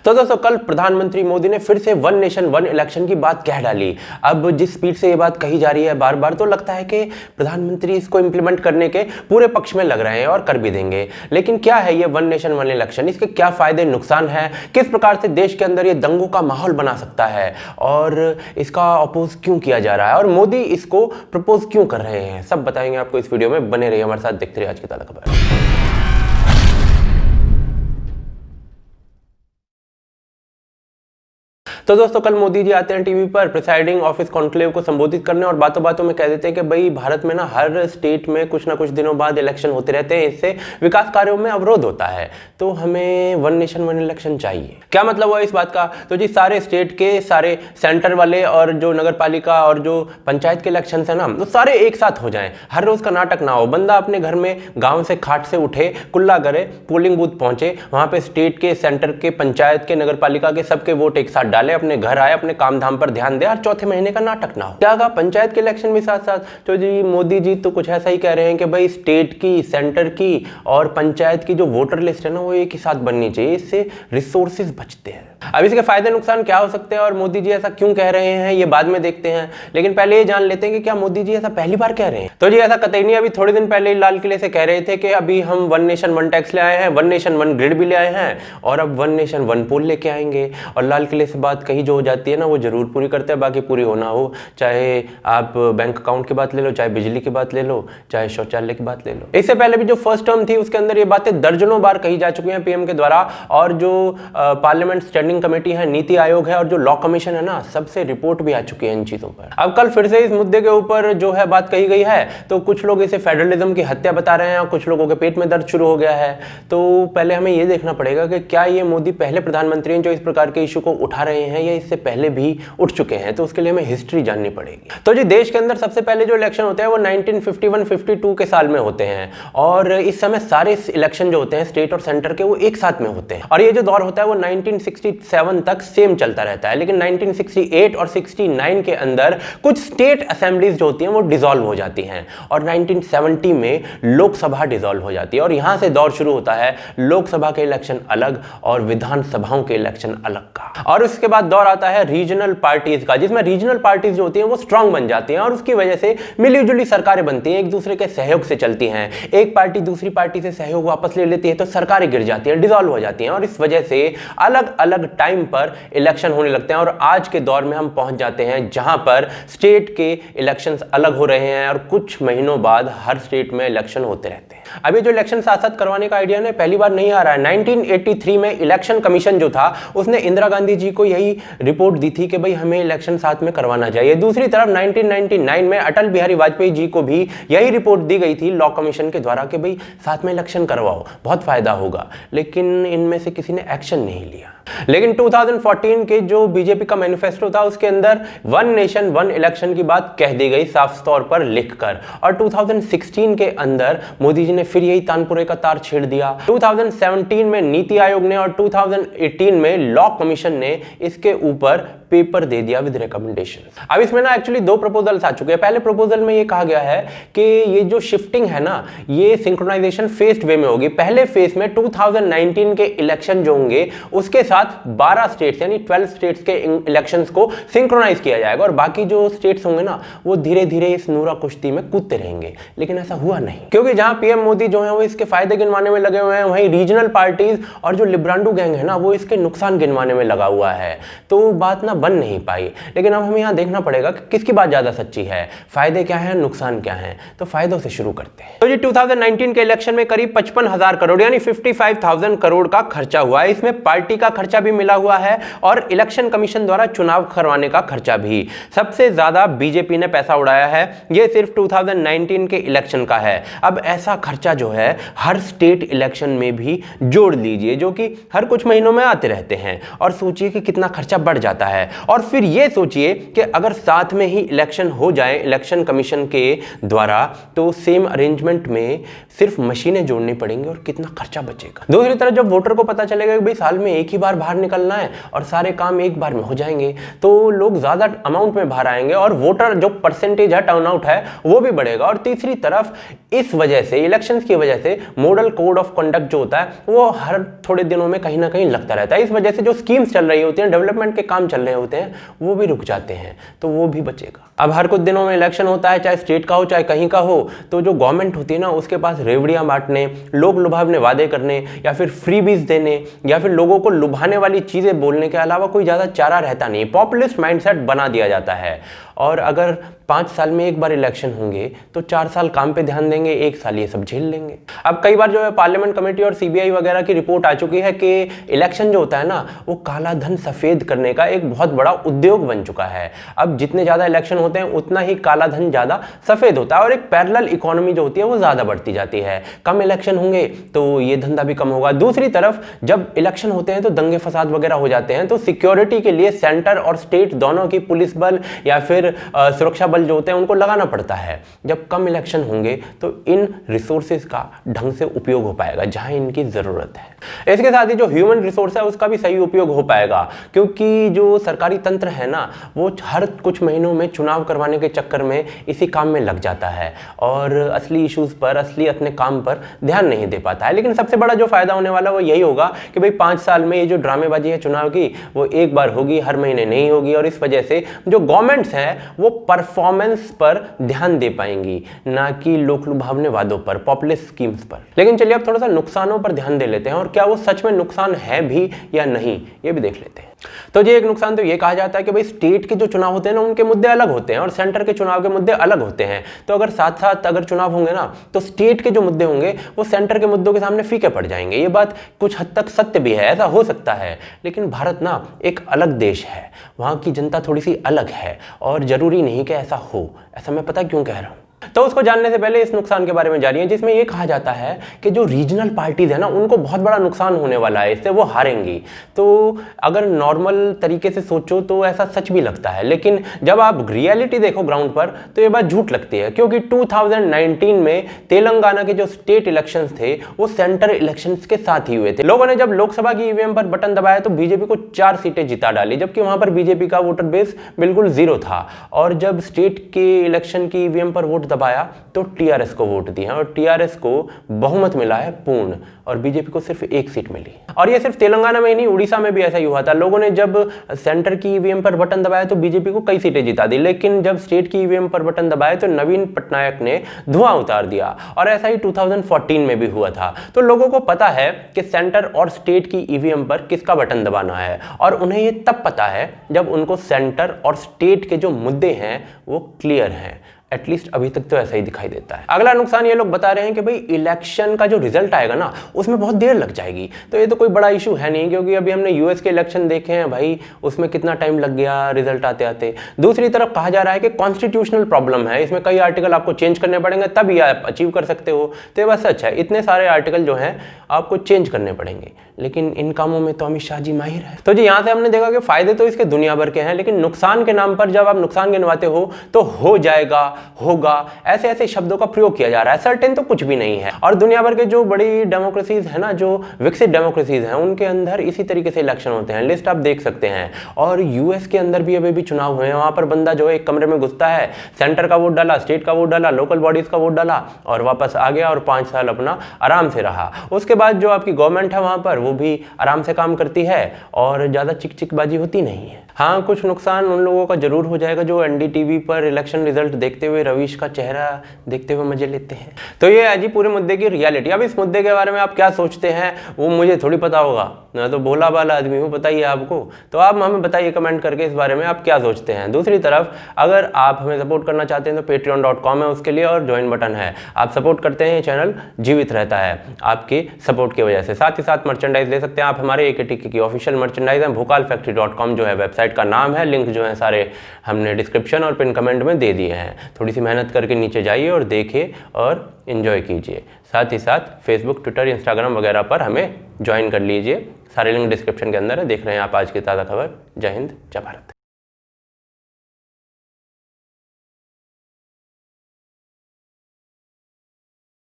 तो दोस्तों कल प्रधानमंत्री मोदी ने फिर से वन नेशन वन इलेक्शन की बात कह डाली। अब जिस स्पीड से ये बात कही जा रही है बार बार, तो लगता है कि प्रधानमंत्री इसको इंप्लीमेंट करने के पूरे पक्ष में लग रहे हैं और कर भी देंगे। लेकिन क्या है ये वन नेशन वन इलेक्शन, इसके क्या फायदे नुकसान है, किस प्रकार से देश के अंदर ये दंगों का माहौल बना सकता है और इसका अपोज क्यों किया जा रहा है और मोदी इसको प्रपोज क्यों कर रहे हैं, सब बताएंगे आपको इस वीडियो में। बने रहिए हमारे साथ, देखते रहिए आज की ताज़ा खबर। तो दोस्तों कल मोदी जी आते हैं टीवी पर प्रिसाइडिंग ऑफिस कॉन्क्लेव को संबोधित करने और बातों बातों में कह देते हैं कि भाई भारत में ना हर स्टेट में कुछ ना कुछ दिनों बाद इलेक्शन होते रहते हैं, इससे विकास कार्यों में अवरोध होता है, तो हमें वन नेशन वन इलेक्शन चाहिए। क्या मतलब हुआ इस बात का? तो जी सारे स्टेट के सारे सेंटर वाले और जो नगर पालिका और जो पंचायत के इलेक्शन है ना, तो सारे एक साथ हो जाएं, हर रोज का नाटक ना हो। बंदा अपने घर में गाँव से खाट से उठे, कुल्ला करे, पोलिंग बूथ पहुंचे, वहां पे स्टेट के सेंटर के पंचायत के नगर पालिका के सबके वोट एक साथ डाले, अपने घर आए, अपने काम धाम पर ध्यान दे, हर चौथे महीने का नाटक ना हो। क्या कहा? पंचायत के इलेक्शन भी साथ साथ। तो जी मोदी जी तो कुछ ऐसा ही कह रहे हैं कि भाई स्टेट की, सेंटर की और पंचायत की जो वोटर लिस्ट है ना, वो एक ही साथ बननी चाहिए, इससे रिसोर्सेज बचते हैं। अब इसके फायदे नुकसान क्या हो सकते हैं और मोदी जी ऐसा क्यों कह रहे हैं, ये बाद में देखते हैं। लेकिन पहले ये जान लेते हैं कि क्या मोदी जी ऐसा पहली बार कह रहे हैं। तो जी ऐसा कतई नहीं, अभी थोड़े दिन पहले लाल किले से कह रहे थे कि अभी हम वन नेशन वन टैक्स ले आए हैं, वन नेशन वन ग्रिड भी ले आए हैं और अब वन नेशन वन पोल लेके आएंगे। और लाल किले से बात कही जो हो जाती है ना, वो जरूर पूरी करते हैं, बाकी पूरी होना हो, चाहे आप बैंक अकाउंट की बात ले लो, चाहे बिजली की बात ले लो, चाहे शौचालय की बात ले लो। इससे पहले भी जो फर्स्ट टर्म थी उसके अंदर ये बातें दर्जनों बार कही जा चुकी हैं पीएम के द्वारा, और जो पार्लियामेंट स्टैंडिंग कमेटी है, नीति आयोग है और जो लॉ कमीशन है ना, सबसे रिपोर्ट भी आ चुकी है इन चीजों पर। अब कल फिर से इस मुद्दे के ऊपर जो है बात कही गई है, तो कुछ लोग इसे फेडरलिज्म की हत्या बता रहे हैं और कुछ लोगों के पेट में दर्द शुरू हो गया है। तो पहले हमें यह देखना पड़ेगा कि क्या ये मोदी पहले प्रधानमंत्री हैं जो इस प्रकार के इशू को उठा रहे हैं या इससे पहले भी उठ चुके हैं, तो उसके लिए हमें हिस्ट्री जाननी पड़ेगी। तो जी देश के अंदर सबसे पहले जो इलेक्शन होते हैं वो 1951-52 के साल में होते हैं और इस समय सारे इलेक्शन जो होते हैं स्टेट और सेंटर के, वो एक साथ में होते हैं। और ये जो दौर होता है वो 1967 तक सेम चलता रहता है, लेकिन 1968 और 69 के अंदर कुछ स्टेट असेंबलीज जो होती हैं वो डिसॉल्व हो जाती हैं और 1970 में लोकसभा डिसॉल्व हो जाती है और यहां से दौर शुरू होता है लोकसभा के इलेक्शन अलग और विधानसभाओं के इलेक्शन अलग का। और उसके बाद दौर आता है रीजनल पार्टीज का, जिसमें रीजनल पार्टीज जो होती हैं वो स्ट्रांग बन जाती हैं और उसकी वजह से मिलीजुली सरकारें बनती हैं, एक दूसरे के सहयोग से चलती हैं। एक पार्टी दूसरी पार्टी से सहयोग वापस ले लेती है तो सरकारें गिर जाती हैं, डिसॉल्व हो जाती हैं और इस वजह से अलग अलग टाइम पर इलेक्शन होने लगते हैं। और आज के दौर में हम पहुंच जाते हैं जहां पर स्टेट के इलेक्शंस अलग हो रहे हैं और कुछ महीनों बाद हर स्टेट में इलेक्शन होते रहते हैं। अभी जो इलेक्शन साथ साथ करवाने का आइडिया ना पहली बार नहीं आ रहा है। 1983 में इलेक्शन कमीशन जो था उसने इंदिरा गांधी जी को यही रिपोर्ट दी थी कि भाई हमें इलेक्शन साथ में करवाना चाहिए। दूसरी तरफ 1999 में अटल बिहारी वाजपेयी जी को भी यही रिपोर्ट दी गई थी लॉ कमीशन के द्वारा कि भाई साथ में इलेक्शन करवाओ, बहुत फायदा होगा, लेकिन इनमें से किसी ने एक्शन नहीं लिया। लेकिन 2014 के जो बीजेपी का मैनिफेस्टो था उसके अंदर वन नेशन वन इलेक्शन की बात कह दी गई साफ तौर पर लिखकर, और 2016 के अंदर मोदी जी ने फिर यही तानपुरे का तार छेड़ दिया। 2017 में नीति आयोग ने और 2018 में लॉ कमीशन ने इसके ऊपर पेपर दे दिया विद रिकमेंडेशन। अब इसमें ना एक्चुअली दो प्रपोजल्स आ चुके हैं। पहले प्रपोजल में ये कहा गया है कि ये जो शिफ्टिंग है ना, ये सिंक्रोनाइजेशन फेस्ड वे में होगी। पहले फेज में 2019 के इलेक्शन जो होंगे उसके साथ 12 स्टेट्स यानी 12 स्टेट्स के इलेक्शंस को सिंक्रोनाइज किया जाएगा और बाकी जो स्टेट्स होंगे ना वो धीरे धीरे इस नूरा कुश्ती में कूदते रहेंगे। लेकिन ऐसा हुआ नहीं, क्योंकि जहां पीएम मोदी जो है वो इसके फायदे गिनवाने में लगे हुए हैं, वहीं रीजनल पार्टीज और जो लिब्रांडू गैंग है ना वो इसके नुकसान गिनवाने में लगा हुआ है। तो बात ना बन नहीं पाई। लेकिन अब हमें यहां देखना पड़ेगा कि किसकी बात ज्यादा सच्ची है, फायदे क्या है, नुकसान क्या है। तो फायदों से शुरू करते हैं। तो जी 2019 के इलेक्शन में करीब 55,000 करोड़ यानी 55,000 करोड़ का खर्चा हुआ है। इसमें पार्टी का खर्चा भी मिला हुआ है और इलेक्शन कमीशन द्वारा चुनाव करवाने का खर्चा भी। सबसे ज्यादा बीजेपी ने पैसा उड़ाया है, यह सिर्फ 2019 के इलेक्शन का है। अब ऐसा खर्चा जो है हर स्टेट इलेक्शन में भी जोड़ लीजिए, जो कि हर कुछ महीनों में आते रहते हैं, और सोचिए कि कितना खर्चा बढ़ जाता है। और फिर यह सोचिए कि अगर साथ में ही इलेक्शन हो जाए इलेक्शन कमीशन के द्वारा, तो सेम अरेंजमेंट में सिर्फ मशीनें जोड़नी पड़ेंगी और कितना खर्चा बचेगा। दूसरी तरफ जब वोटर को पता चलेगा कि भाई साल में एक ही बार बार बाहर निकलना है और सारे काम एक बार में हो जाएंगे, तो लोग ज़्यादा अमाउंट में बाहर आएंगे और वोटर जो परसेंटेज है, टर्नआउट है, वो भी बढ़ेगा। और तीसरी तरफ इस वजह से, इलेक्शंस की वजह से मॉडल कोड ऑफ कंडक्ट जो होता है वो हर थोड़े दिनों में कहीं ना कहीं लगता रहता है। इस वजह से जो स्कीम्स चल रही होती हैं, डेवलपमेंट के काम चल रहे होते हैं, वो भी रुक जाते हैं, तो वो भी बचेगा। अब हर कुछ दिनों में इलेक्शन होता है, चाहे स्टेट का हो चाहे कहीं का हो, तो जो गवर्नमेंट होती है ना, उसके पास रेवड़ियां बांटने, लोग लुभावने वादे करने या फिर फ्रीबीज देने या फिर लोगों को लुभाने वाली चीजें बोलने के अलावा कोई ज्यादा चारा रहता नहीं। पॉपुलिस्ट माइंडसेट बना दिया जाता है। और अगर 5 साल में एक बार इलेक्शन होंगे तो 4 साल काम पे ध्यान देंगे, 1 साल ये सब झेल लेंगे। अब कई बार जो है पार्लियामेंट कमेटी और सीबीआई वगैरह की रिपोर्ट आ चुकी है कि इलेक्शन जो होता है ना, वो काला धन सफेद करने का एक बहुत बड़ा उद्योग बन चुका है। अब जितने ज्यादा इलेक्शन होते हैं उतना ही काला धन ज्यादा सफेद होता है और एक पैरेलल इकोनॉमी जो होती है वो ज्यादा बढ़ती जाती है। कम इलेक्शन होंगे तो ये धंधा भी कम होगा। दूसरी तरफ जब इलेक्शन होते हैं तो दंगे फसाद वगैरह हो जाते हैं, तो सिक्योरिटी के लिए सेंटर और स्टेट दोनों की पुलिस बल या फिर सुरक्षा बल जो होते हैं उनको लगाना पड़ता है। जब कम इलेक्शन होंगे तो इन रिसोर्सेज का ढंग से उपयोग हो पाएगा जहां इनकी जरूरत है। इसके साथ ही जो ह्यूमन रिसोर्स है उसका भी सही उपयोग हो पाएगा, क्योंकि जो सरकारी तंत्र है ना, वो हर कुछ महीनों में चुनाव करवाने के चक्कर में इसी काम में लग जाता है और असली इश्यूज पर, असली अपने काम पर ध्यान नहीं दे पाता है। लेकिन सबसे बड़ा जो फायदा होने वाला वो यही होगा कि भाई 5 साल में ये जो ड्रामेबाजी है चुनाव की, वो एक बार होगी, हर महीने नहीं होगी। और इस वजह से जो गवर्नमेंट्स हैं वो परफॉर्मेंस पर ध्यान दे पाएंगी, ना कि लोक लुभावने वादों पर, पॉपुलिस्ट स्कीम्स पर। लेकिन चलिए अब थोड़ा सा नुकसानों पर ध्यान दे लेते हैं और क्या वो सच में नुकसान है भी या नहीं, ये भी देख लेते हैं। तो जी एक नुकसान तो ये कहा जाता है कि भाई स्टेट के जो चुनाव होते हैं ना, उनके मुद्दे अलग होते हैं और सेंटर के चुनाव के मुद्दे अलग होते हैं। तो अगर साथ साथ अगर चुनाव होंगे ना, तो स्टेट के जो मुद्दे होंगे वो सेंटर के मुद्दों के सामने फीके पड़ जाएंगे। ये बात कुछ हद तक सत्य भी है, ऐसा हो सकता है। लेकिन भारत ना एक अलग देश है, वहां की जनता थोड़ी सी अलग है और जरूरी नहीं कि ऐसा हो। ऐसा मैं पता क्यों कह रहा हूं, तो उसको जानने से पहले इस नुकसान के बारे में जानिए, जिसमें यह कहा जाता है कि जो रीजनल पार्टीज है ना, उनको बहुत बड़ा नुकसान होने वाला है, इससे वो हारेंगी। तो अगर नॉर्मल तरीके से सोचो तो ऐसा सच भी लगता है, लेकिन जब आप रियलिटी देखो ग्राउंड पर तो ये बात झूठ लगती है। क्योंकि 2019 में तेलंगाना के जो स्टेट इलेक्शंस थे वो सेंटर इलेक्शंस के साथ ही हुए थे। लोगों ने जब लोकसभा की ईवीएम पर बटन दबाया तो बीजेपी को 4 सीटें जिता डाली, जबकि वहां पर बीजेपी का वोटर बेस बिल्कुल 0 था। और जब स्टेट के इलेक्शन की ईवीएम पर वोट दबाया तो टीआरएस को वोट दिया और टीआरएस को बहुमत मिला है पूर्ण, और बीजेपी को सिर्फ 1 सीट मिली। और ये सिर्फ तेलंगाना में ही नहीं, उड़ीसा में भी ऐसा ही हुआ था। लोगों ने जब सेंटर की ईवीएम पर बटन दबाया तो बीजेपी को कई सीटें जिता दी, लेकिन जब स्टेट की ईवीएम पर बटन दबाया तो नवीन पटनायक ने धुआं उतार दिया। और ऐसा ही 2014 में भी हुआ था। तो लोगों को पता है कि सेंटर और स्टेट की ईवीएम पर किसका बटन दबाना है, और उन्हें ये तब पता है जब उनको सेंटर और स्टेट के जो मुद्दे हैं वो क्लियर हैं। एटलीस्ट अभी तक तो ऐसा ही दिखाई देता है। अगला नुकसान ये लोग बता रहे हैं कि भाई इलेक्शन का जो रिजल्ट आएगा ना, उसमें बहुत देर लग जाएगी। तो ये तो कोई बड़ा इशू है नहीं, क्योंकि अभी हमने यूएस के इलेक्शन देखे हैं भाई, उसमें कितना टाइम लग गया रिजल्ट आते आते। दूसरी तरफ कहा जा रहा है कि कॉन्स्टिट्यूशनल प्रॉब्लम है, इसमें कई आर्टिकल आपको चेंज करने पड़ेंगे तब ये आप अचीव कर सकते हो। तो ये बात सच है, इतने सारे आर्टिकल जो हैं आपको चेंज करने पड़ेंगे, लेकिन इन कामों में तो अमित शाह जी माहिर है। तो जी यहाँ से हमने देखा कि फायदे तो इसके दुनिया भर के हैं, लेकिन नुकसान के नाम पर जब आप नुकसान गिनवाते हो तो हो जाएगा, होगा, ऐसे ऐसे शब्दों का प्रयोग किया जा रहा है। सर्टेन तो कुछ भी नहीं है। और दुनिया भर के जो बड़ी डेमोक्रेसीज है ना, जो विकसित डेमोक्रेसीज हैं, उनके अंदर इसी तरीके से इलेक्शन होते हैं। लिस्ट आप देख सकते हैं। और यूएस के अंदर भी अभी चुनाव हुए हैं। वहां पर बंदा जो है एक कमरे में घुसता है, सेंटर का वोट डाला, स्टेट का वोट डाला, लोकल बॉडीज का वोट डाला और वापस आ गया और 5 साल अपना आराम से रहा। उसके बाद जो आपकी गवर्नमेंट है वहां पर वो भी आराम से काम करती है और ज्यादा चिकचिकबाजी होती नहीं है। हाँ, कुछ नुकसान उन लोगों का जरूर हो जाएगा जो एनडीटीवी पर इलेक्शन रिजल्ट देखते हुए रवीश का चेहरा देखते हुए मजे लेते हैं। तो ये है जी पूरे मुद्दे की रियलिटी। अब इस मुद्दे के बारे में आप क्या सोचते हैं वो मुझे थोड़ी पता होगा, मैं तो भोला भाला आदमी हूँ, बताइए आपको। तो आप हमें बताइए कमेंट करके इस बारे में आप क्या सोचते हैं। दूसरी तरफ अगर आप हमें सपोर्ट करना चाहते हैं तो patreon.com है उसके लिए, और ज्वाइन बटन है। आप सपोर्ट करते हैं, ये चैनल जीवित रहता है आपके सपोर्ट की वजह से। साथ ही साथ मर्चेंडाइज ले सकते हैं आप हमारे AKTK की ऑफिशियल मर्चेंडाइज है, भोकालफैक्ट्री.com जो है वेबसाइट का नाम है। लिंक जो है सारे हमने डिस्क्रिप्शन और पिन कमेंट में दे दिए हैं। थोड़ी सी मेहनत करके नीचे जाइए और देखिए और एंजॉय कीजिए। साथ ही साथ फेसबुक, ट्विटर, इंस्टाग्राम वगैरह पर हमें ज्वाइन कर लीजिए। सारे लिंक डिस्क्रिप्शन के अंदर है। देख रहे हैं आप आज की ताज़ा खबर। जय हिंद, जय भारत।